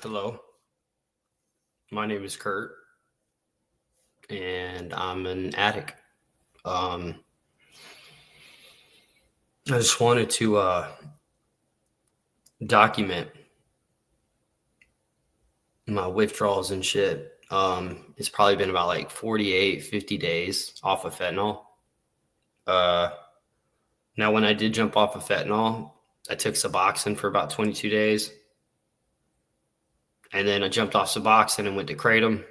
Hello, my name is Kurt, and I'm an addict. I just wanted to document my withdrawals and shit. It's probably been about like 48, 50 days off of fentanyl. Now, when I did jump off of fentanyl, I took Suboxone for about 22 days. And then I jumped off Suboxone and went to Kratom.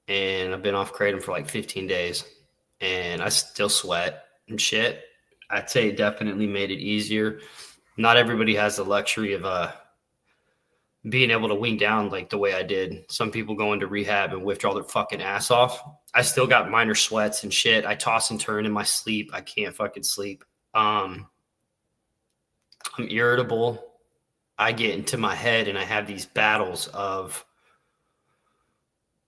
And I've been off Kratom for like 15 days. And I still sweat and shit. I'd say it definitely made it easier. Not everybody has the luxury of being able to wing down like the way I did. Some people go into rehab and withdraw their fucking ass off. I still got minor sweats and shit. I toss and turn in my sleep. I can't fucking sleep. I'm irritable. I get into my head and I have these battles of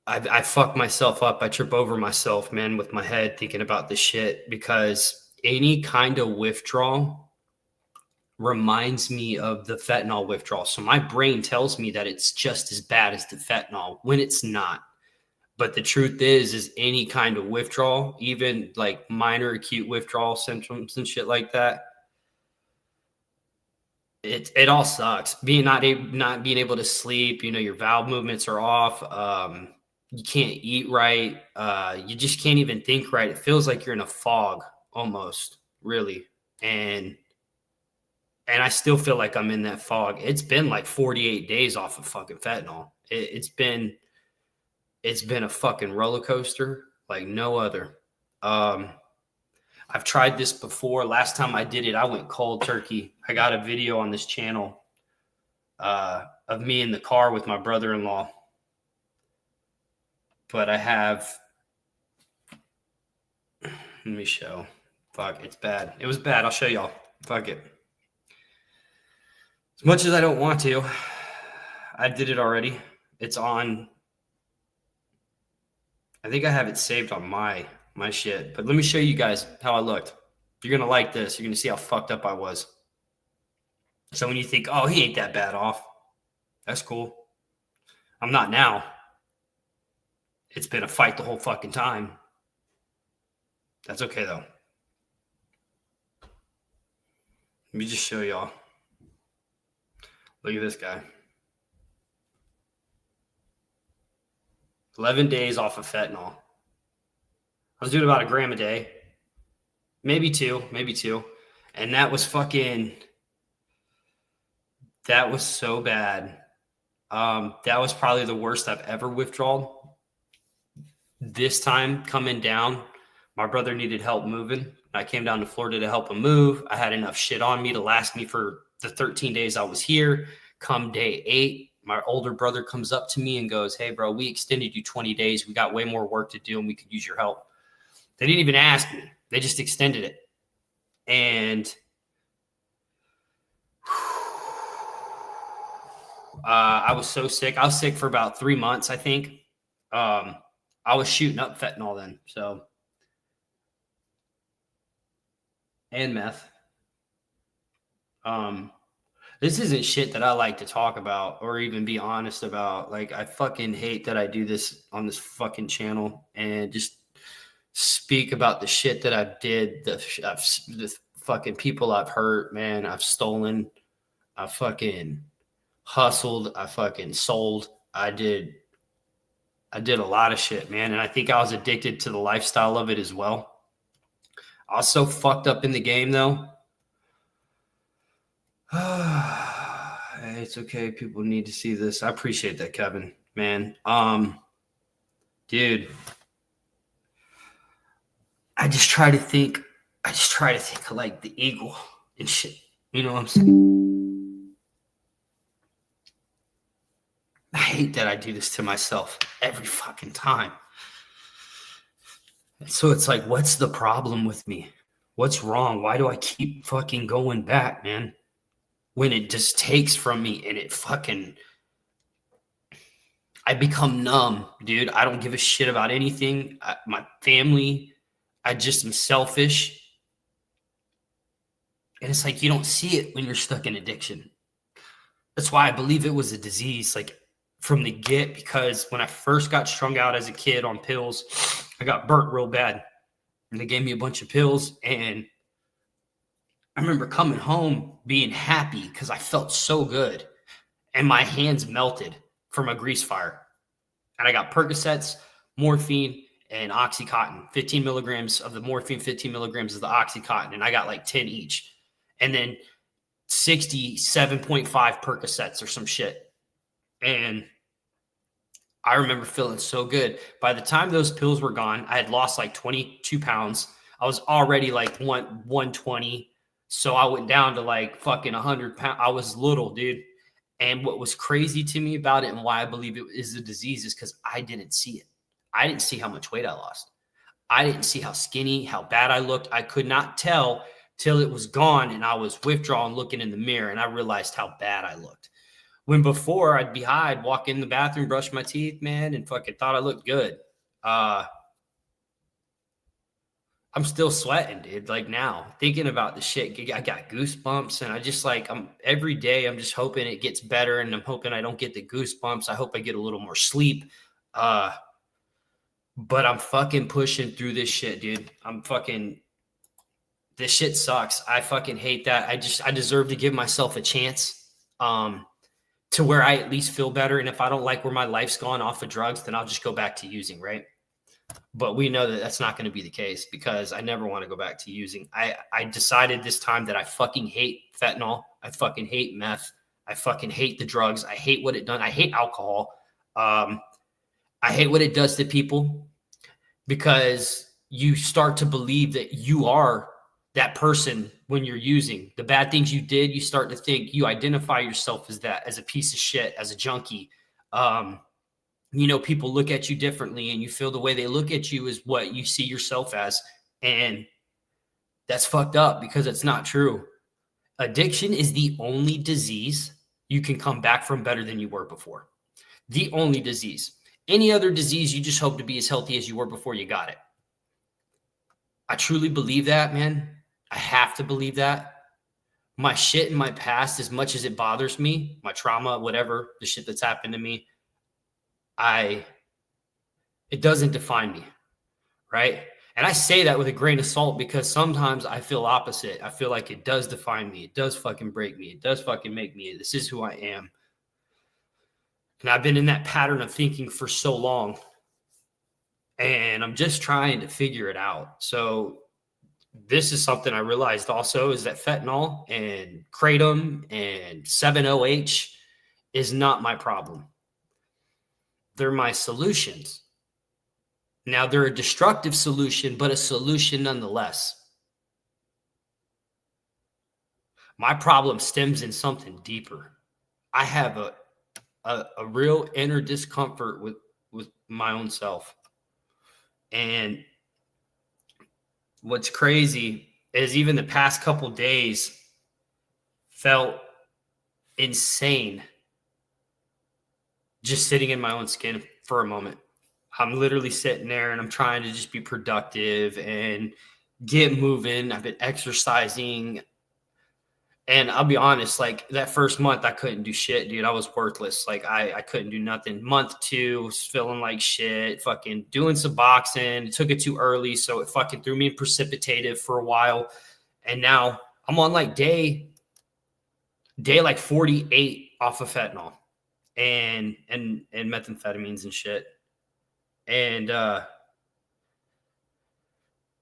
I fuck myself up. I trip over myself, man, with my head thinking about this shit, because any kind of withdrawal reminds me of the fentanyl withdrawal. So my brain tells me that it's just as bad as the fentanyl when it's not. But the truth is any kind of withdrawal, even like minor acute withdrawal symptoms and shit like that, it all sucks. Not being able to sleep, your valve movements are off. You can't eat right. You just can't even think right. It feels like you're in a fog almost, really. And I still feel like I'm in that fog. It's been like 48 days off of fucking fentanyl. It's been a fucking roller coaster like no other. I've tried this before. Last time I did it, I went cold turkey. I got a video on this channel of me in the car with my brother-in-law. But I have, let me show. Fuck, it's bad. It was bad. I'll show y'all. Fuck it. As much as I don't want to, I did it already. It's on. I think I have it saved on my shit. But let me show you guys how I looked. You're going to like this. You're going to see how fucked up I was. So when you think, oh, he ain't that bad off, that's cool. I'm not now. It's been a fight the whole fucking time. That's okay, though. Let me just show y'all. Look at this guy. 11 days off of fentanyl. I was doing about a gram a day. Maybe two. And that was so bad. That was probably the worst I've ever withdrawn. This time coming down, my brother needed help moving. I came down to Florida to help him move. I had enough shit on me to last me for the 13 days I was here. Come day 8, my older brother comes up to me and goes, "Hey, bro, we extended you 20 days. We got way more work to do and we could use your help." They didn't even ask me. They just extended it. And I was so sick. I was sick for about 3 months, I think. I was shooting up fentanyl then. So, and meth. This isn't shit that I like to talk about or even be honest about. Like, I fucking hate that I do this on this fucking channel and just speak about the shit that I did, the fucking people I've hurt, man. I've stolen. I fucking hustled. I fucking sold. I did a lot of shit, man. And I think I was addicted to the lifestyle of it as well. I was so fucked up in the game, though. It's okay. People need to see this. I appreciate that, Kevin, man. Dude, I just try to think of like the eagle and shit. You know what I'm saying? I hate that I do this to myself every fucking time. And so it's like, what's the problem with me? What's wrong? Why do I keep fucking going back, man? When it just takes from me and I become numb, dude. I don't give a shit about anything. My family, I just am selfish. And it's like you don't see it when you're stuck in addiction. That's why I believe it was a disease, like from the get, because when I first got strung out as a kid on pills, I got burnt real bad. And they gave me a bunch of pills. And I remember coming home being happy because I felt so good. And my hands melted from a grease fire. And I got Percocets, morphine, and Oxycontin. 15 milligrams of the morphine, 15 milligrams of the Oxycontin. And I got like 10 each. And then 67.5 Percocets or some shit. And I remember feeling so good. By the time those pills were gone, I had lost like 22 pounds. I was already like 120. So I went down to like fucking 100 pounds. I was little, dude. And what was crazy to me about it and why I believe it is a disease is because I didn't see it. I didn't see how much weight I lost. I didn't see how skinny, how bad I looked. I could not tell till it was gone and I was withdrawn looking in the mirror and I realized how bad I looked. When before I'd be high, I'd walk in the bathroom, brush my teeth, man, and fucking thought I looked good. I'm still sweating, dude. Like now, thinking about the shit, I got goosebumps, and I just like every day. I'm just hoping it gets better, and I'm hoping I don't get the goosebumps. I hope I get a little more sleep. But I'm fucking pushing through this shit, dude. This shit sucks. I fucking hate that. I deserve to give myself a chance. To where I at least feel better. And if I don't like where my life's gone off of drugs, then I'll just go back to using, right? But we know that that's not going to be the case because I never want to go back to using. I decided this time that I fucking hate fentanyl. I fucking hate meth. I fucking hate the drugs. I hate what it done. I hate alcohol. I hate what it does to people because you start to believe that you are that person when you're using. The bad things you did, you start to think, you identify yourself as that, as a piece of shit, as a junkie. People look at you differently and you feel the way they look at you is what you see yourself as. And that's fucked up because it's not true. Addiction is the only disease you can come back from better than you were before. The only disease. Any other disease, you just hope to be as healthy as you were before you got it. I truly believe that, man. I have to believe that. My shit in my past, as much as it bothers me, my trauma, whatever, the shit that's happened to me, it doesn't define me, right? And I say that with a grain of salt because sometimes I feel opposite. I feel like it does define me. It does fucking break me. It does fucking make me. This is who I am. And I've been in that pattern of thinking for so long. And I'm just trying to figure it out. So this is something I realized also is that fentanyl and kratom and 7-OH is not my problem. They're my solutions. Now, they're a destructive solution, but a solution nonetheless. My problem stems in something deeper. I have a real inner discomfort with my own self. And what's crazy is even the past couple days felt insane just sitting in my own skin for a moment. I'm literally sitting there and I'm trying to just be productive and get moving. I've been exercising. And I'll be honest, like that first month, I couldn't do shit, dude. I was worthless. Like I couldn't do nothing. Month 2, was feeling like shit, fucking doing some boxing. It took it too early, so it fucking threw me in precipitative for a while. And now I'm on like day like 48 off of fentanyl and methamphetamines and shit. And I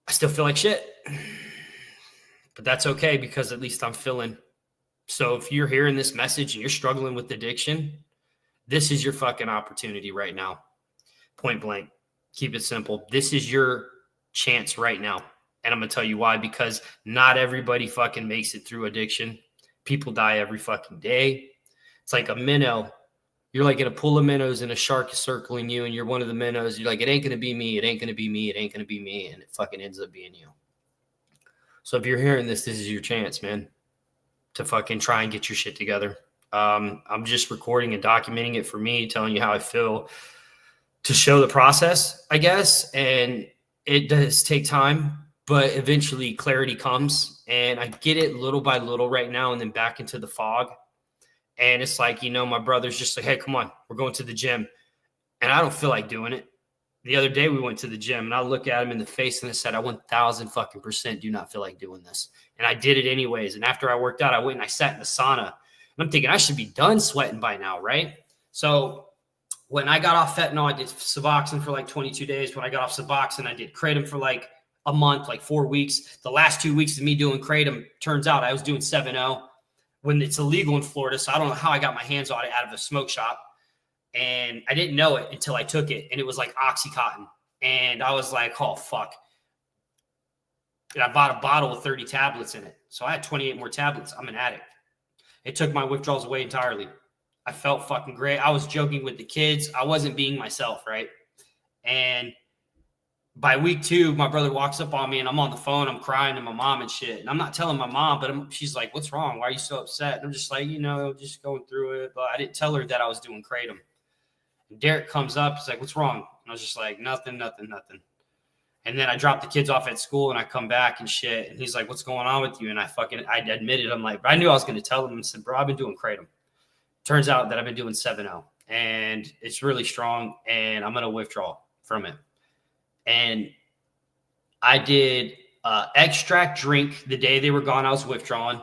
still feel like shit. But that's okay because at least I'm feeling. So if you're hearing this message and you're struggling with addiction, this is your fucking opportunity right now. Point blank. Keep it simple. This is your chance right now. And I'm going to tell you why, because not everybody fucking makes it through addiction. People die every fucking day. It's like a minnow. You're like in a pool of minnows and a shark is circling you and you're one of the minnows. You're like, it ain't going to be me. It ain't going to be me. It ain't going to be me. And it fucking ends up being you. So if you're hearing this is your chance, man, to fucking try and get your shit together. I'm just recording and documenting it for me, telling you how I feel to show the process, I guess. And it does take time. but eventually clarity comes, and I get it little by little right now, and then back into the fog. And it's like, my brother's just like, hey, come on, we're going to the gym. And I don't feel like doing it. The other day we went to the gym, and I looked at him in the face and I said, I 1000% do not feel like doing this. And I did it anyways. And after I worked out, I went and I sat in the sauna. And I'm thinking I should be done sweating by now, right? So when I got off fentanyl, I did Suboxone for like 22 days. When I got off Suboxone, I did Kratom for like a month, like 4 weeks. The last 2 weeks of me doing Kratom, turns out I was doing 7-0 when it's illegal in Florida. So I don't know how I got my hands on it out of a smoke shop. And I didn't know it until I took it. And it was like Oxycontin. And I was like, oh, fuck. And I bought a bottle with 30 tablets in it. So I had 28 more tablets. I'm an addict. It took my withdrawals away entirely. I felt fucking great. I was joking with the kids. I wasn't being myself, right? And by week 2, my brother walks up on me and I'm on the phone. I'm crying to my mom and shit. And I'm not telling my mom, but she's like, what's wrong? Why are you so upset? And I'm just like, just going through it. But I didn't tell her that I was doing Kratom. And Derek comes up. He's like, what's wrong? And I was just like, nothing. And then I dropped the kids off at school and I come back and shit. And he's like, what's going on with you? And I admitted, I'm like, but I knew I was going to tell him. I said, bro, I've been doing Kratom. Turns out that I've been doing 7-0 and it's really strong and I'm going to withdraw from it. And I did extract drink the day they were gone. I was withdrawing,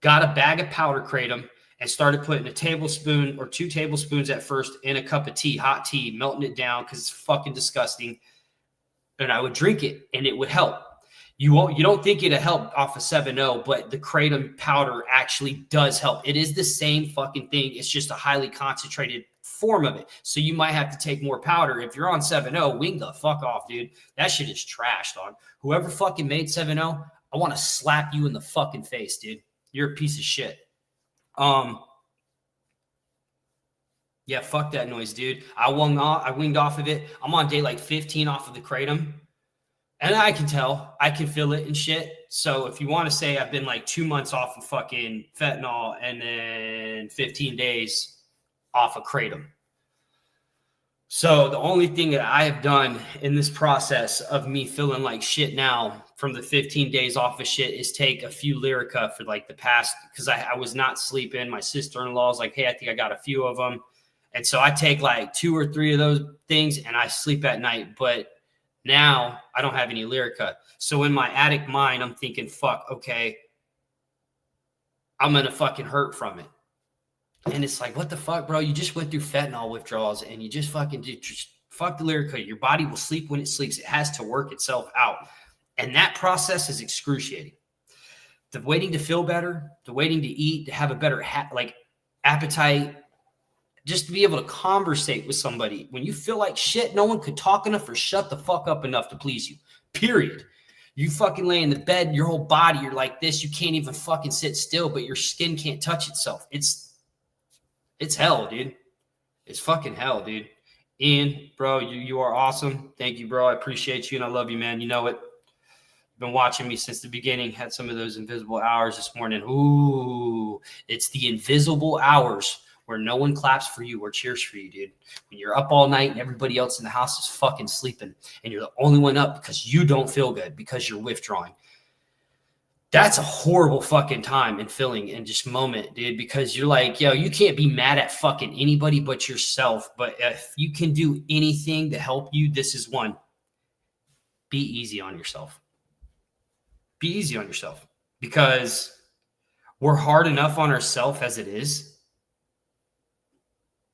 got a bag of powder Kratom and started putting a tablespoon or 2 tablespoons at first in a cup of tea, hot tea, melting it down because it's fucking disgusting. And I would drink it and it would help. You don't think it'll help off of 7-0, but the Kratom powder actually does help. It is the same fucking thing. It's just a highly concentrated form of it. So you might have to take more powder. If you're on 7-0, wing the fuck off, dude. That shit is trash, dog. Whoever fucking made 7-0, I want to slap you in the fucking face, dude. You're a piece of shit. Yeah, fuck that noise, dude. I winged off of it. I'm on day like 15 off of the Kratom. And I can tell, I can feel it and shit. So if you want to say I've been like 2 months off of fucking fentanyl and then 15 days off of Kratom. So the only thing that I have done in this process of me feeling like shit now from the 15 days off of shit is take a few Lyrica for like the past, because I was not sleeping. My sister-in-law's like, hey, I think I got a few of them. And so I take like 2 or 3 of those things and I sleep at night. But now I don't have any Lyrica. So in my addict mind, I'm thinking, fuck, okay, I'm going to fucking hurt from it. And it's like, what the fuck, bro? You just went through fentanyl withdrawals and you just fucking fuck the Lyrica. Your body will sleep when it sleeps. It has to work itself out. And that process is excruciating. The waiting to feel better, the waiting to eat, to have a better appetite, just to be able to conversate with somebody. When you feel like shit, no one could talk enough or shut the fuck up enough to please you, period. You fucking lay in the bed, your whole body, you're like this. You can't even fucking sit still, but your skin can't touch itself. It's hell, dude. It's fucking hell, dude. Ian, bro, you are awesome. Thank you, bro. I appreciate you, and I love you, man. You know it. You've been watching me since the beginning. Had some of those invisible hours this morning. Ooh, it's the invisible hours where no one claps for you or cheers for you, dude. When you're up all night and everybody else in the house is fucking sleeping and you're the only one up because you don't feel good because you're withdrawing. That's a horrible fucking time and feeling and just moment, dude, because you're like, yo, you can't be mad at fucking anybody but yourself. But if you can do anything to help you, this is one. Be easy on yourself. Be easy on yourself because we're hard enough on ourselves as it is.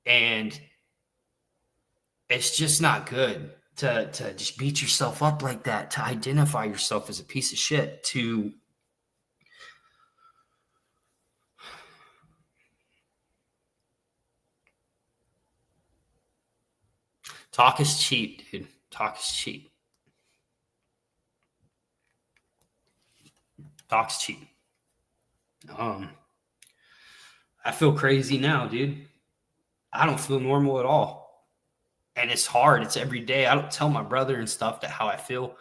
And it's just not good to just beat yourself up like that, to identify yourself as a piece of shit, to talk is cheap, dude. Talk is cheap. Talk's cheap. I feel crazy now, dude. I don't feel normal at all. And it's hard. It's every day. I don't tell my brother and stuff that how I feel.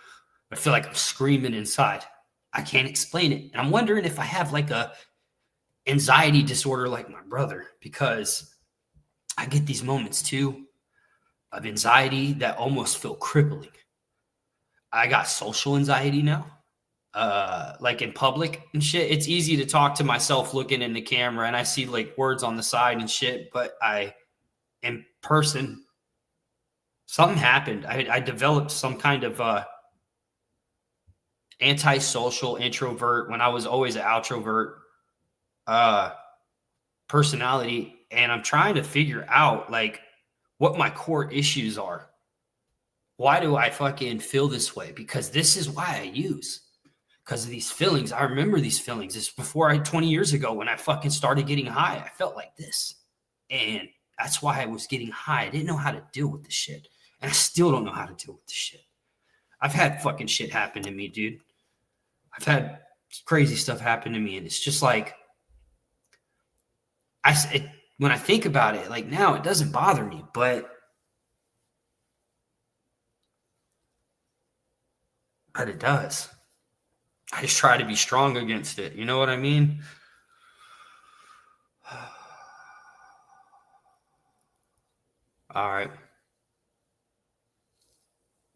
I feel like I'm screaming inside. I can't explain it. And I'm wondering if I have like a anxiety disorder like my brother, because I get these moments too of anxiety that almost feel crippling. I got social anxiety now. like in public and shit. It's easy to talk to myself looking in the camera and I see like words on the side and shit, but in person, something happened. I developed some kind of antisocial introvert when I was always an outrovert personality, and I'm trying to figure out like what my core issues are. Why do I fucking feel this way? Because this is why I use. Because of these feelings. I remember these feelings. It's before 20 years ago when I fucking started getting high. I felt like this. And that's why I was getting high. I didn't know how to deal with this shit. And I still don't know how to deal with this shit. I've had fucking shit happen to me, dude. I've had crazy stuff happen to me. And it's just like, when I think about it, like now it doesn't bother me, but it does. I just try to be strong against it. You know what I mean? All right.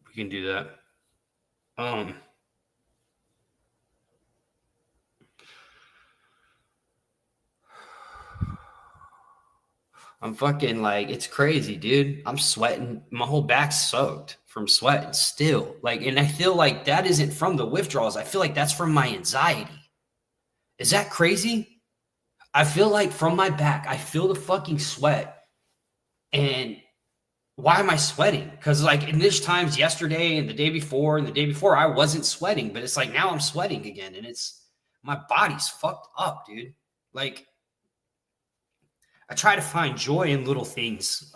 We can do that. I'm fucking like, it's crazy, dude. I'm sweating. My whole back's soaked from sweating still. Like, and I feel like that isn't from the withdrawals. I feel like that's from my anxiety. Is that crazy? I feel like from my back, I feel the fucking sweat. And why am I sweating? Because like in this times yesterday and the day before and the day before, I wasn't sweating, but it's like now I'm sweating again. And it's my body's fucked up, dude. Like, I try to find joy in little things,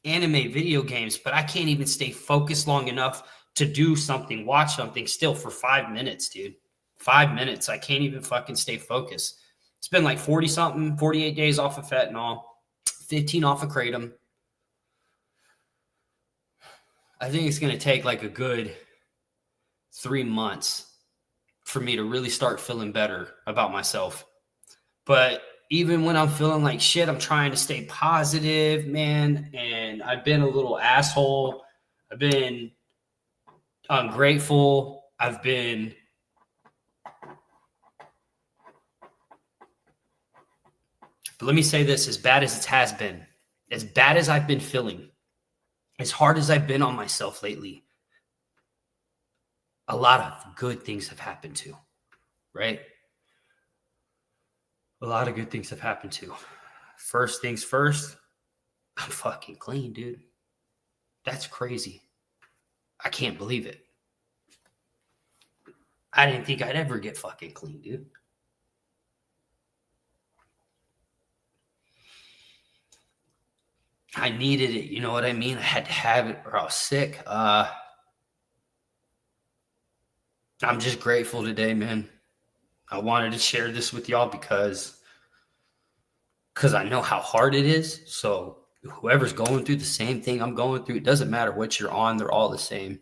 anime, video games, but I can't even stay focused long enough to do something, watch something still for 5 minutes, dude. 5 minutes. I can't even fucking stay focused. It's been like 40 something, 48 days off of fentanyl, 15 off of kratom. I think it's going to take like a good 3 months for me to really start feeling better about myself. But even when I'm feeling like shit, I'm trying to stay positive, man. And I've been a little asshole. I've been ungrateful. But let me say this, as bad as it has been, as bad as I've been feeling, as hard as I've been on myself lately, a lot of good things have happened too, right? A lot of good things have happened too. First things first, I'm fucking clean, dude. That's crazy. I can't believe it. I didn't think I'd ever get fucking clean, dude. I needed it. You know what I mean? I had to have it or I was sick. I'm just grateful today, man. I wanted to share this with y'all because I know how hard it is. So whoever's going through the same thing I'm going through, it doesn't matter what you're on. They're all the same.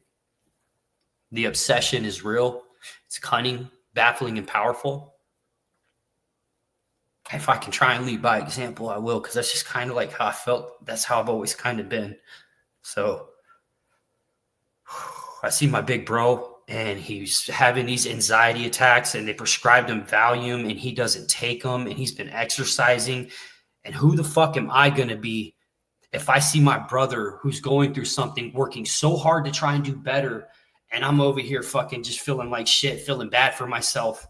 The obsession is real. It's cunning, baffling, and powerful. If I can try and lead by example, I will, because that's just kind of like how I felt. That's how I've always kind of been. So I see my big bro, and he's having these anxiety attacks, and they prescribed him Valium, and he doesn't take them, and he's been exercising. And who the fuck am I going to be if I see my brother who's going through something, working so hard to try and do better, and I'm over here fucking just feeling like shit, feeling bad for myself,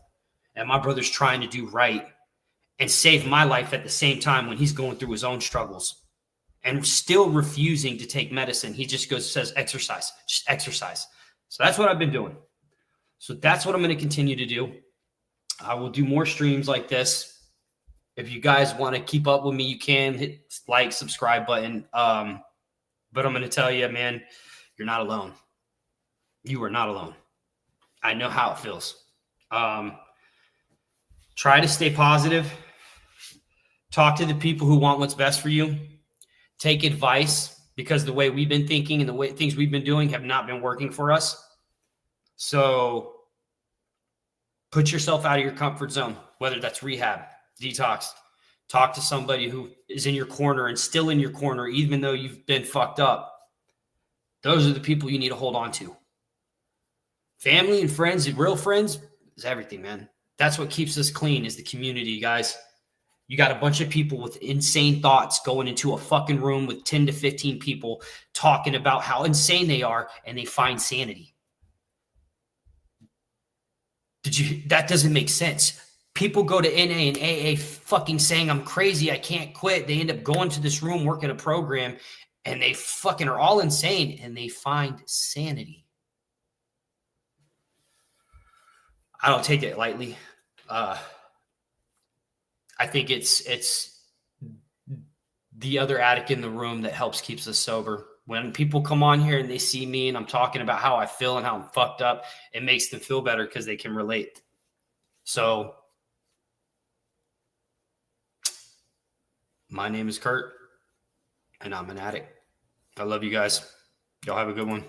and my brother's trying to do right and save my life at the same time when he's going through his own struggles and still refusing to take medicine. He just says, exercise, just exercise. So that's what I've been doing. So that's what I'm going to continue to do. I will do more streams like this. If you guys want to keep up with me, you can hit like, subscribe button. But I'm going to tell you, man, you're not alone. You are not alone. I know how it feels. Try to stay positive. Talk to the people who want what's best for you. Take advice, because the way we've been thinking and the way things we've been doing have not been working for us. So put yourself out of your comfort zone, whether that's rehab, detox. Talk to somebody who is in your corner and still in your corner, even though you've been fucked up. Those are the people you need to hold on to. Family and friends, real friends, is everything, man. That's what keeps us clean is the community, guys. You got a bunch of people with insane thoughts going into a fucking room with 10 to 15 people talking about how insane they are, and they find sanity. That doesn't make sense. People go to NA and AA fucking saying I'm crazy, I can't quit. They end up going to this room, working a program, and they fucking are all insane, and they find sanity. I don't take it lightly. I think it's the other addict in the room that helps keeps us sober. When people come on here and they see me and I'm talking about how I feel and how I'm fucked up, it makes them feel better because they can relate. So my name is Kurt and I'm an addict. I love you guys. Y'all have a good one.